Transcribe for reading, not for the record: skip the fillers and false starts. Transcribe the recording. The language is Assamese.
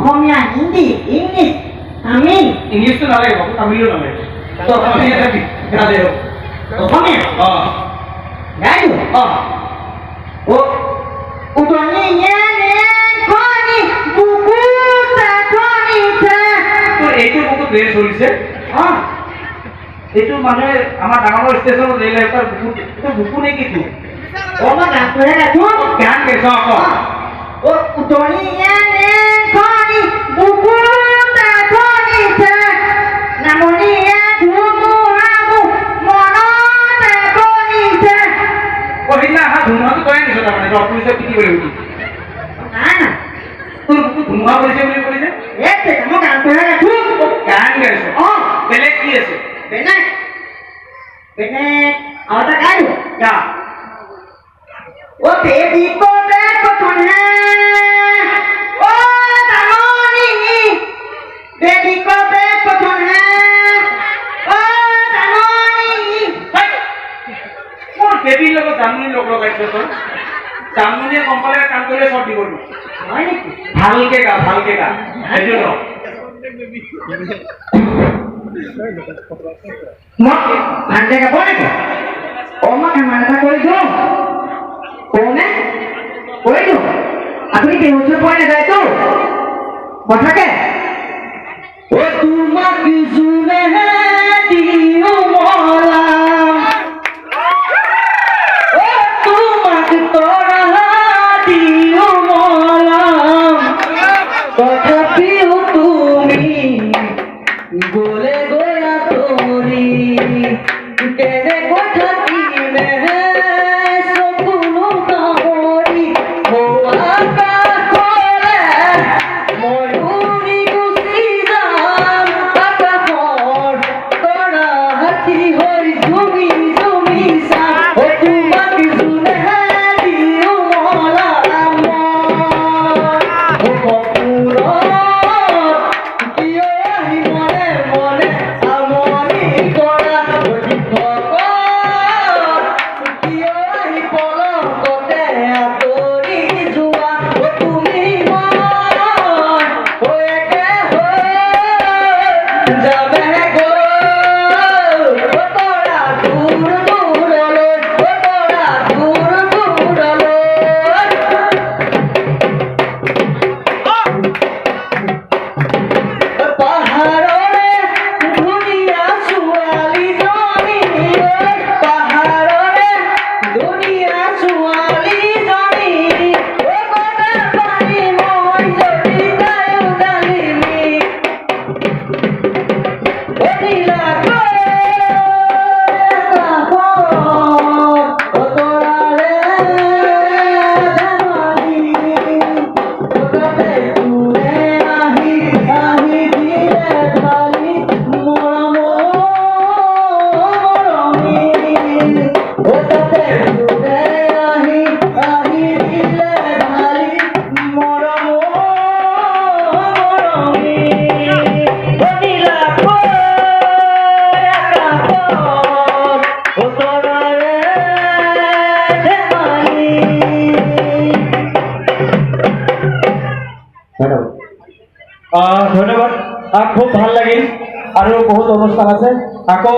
অসমীয়া হিন্দী ইংলিছ তামিল ইংলিছটো নালাগে বাবু তামিলো নালাগে তো অসমীয়া গালে অসমীয়া গাইলো ও উতনি নে খনি বুকু তাখনি তে তো এইটো বহুত ৰেল চলিছে এইটো মানে আমাৰ ডাঙৰ ষ্টেচনত ৰেল এটাৰ বুকু এইটো বুকু নেকি তো ওমা গানটোহে গাইছো গান গাইছ আকৌ ও উতনি নে খনি বুকু তাখনি তে নামনি ধুমু হামু মনতে কনিতে কহিনা হা ধুমুহাটো তই নিছ তাৰমানে অপুলিছে কি কৰি উঠি না না তোৰ বুকু ধুমুহা কৰিছে বুলি কৰিছে এতে মই গানটোহে গাইছো গান গাইছ বেলেগ কি আছে বেলেগ বেলেগ আৰু এটা গাইছো গা ও বেবি কোবে কোনে ও দামনি বেবি কোবে কোনে ও দামনি মোৰ বেবীৰ লগত জামুনিৰ লগ লগাইছ তই জামুনিয়ে গম পালে কাম কৰিলে চব দিব হয় নেকি ভালকে গা সেইটো ন মই ভালকে গাব নেকি অ মই কামান এটা কৰি দিওঁ কওঁনে কৰি দিওঁ আপুনি বেহুচ পোৱা নাযায়তো কথাকে ও তোমাক জুনে দিও মলা ও তোমাক তৰা দিও মলা তথাপিও তুমি গলে গয়া তোৰি কেনে কথা কিনে সপনো কামৰি হোৱা কাকলে ময়ূৰী গুচি যাম আকাশৰ তৰা হাতী হৈ ঝুমি ঝুমি চাম ও তোমাক জোনে দিও মলা মই কপুৰত কিয় আহি মনে মনে আমনি কৰা কিয় আহি পলকতে আঁতৰি যোৱা তুমি মই একে যাবে গৈ তৰা দূৰ দূৰলৈ তৰা দূৰ দূৰলৈ পাহাৰৰে ধুনীয়া ছোৱালীজনী পাহাৰৰে ধুনীয়া ছোৱালীজনী ক'বতে পাৰি মই যদি তায়ো ডালিমি ধন্যবাদ খুব ভাল লাগিল আৰু বহুত অনুষ্ঠান আছে আকৌ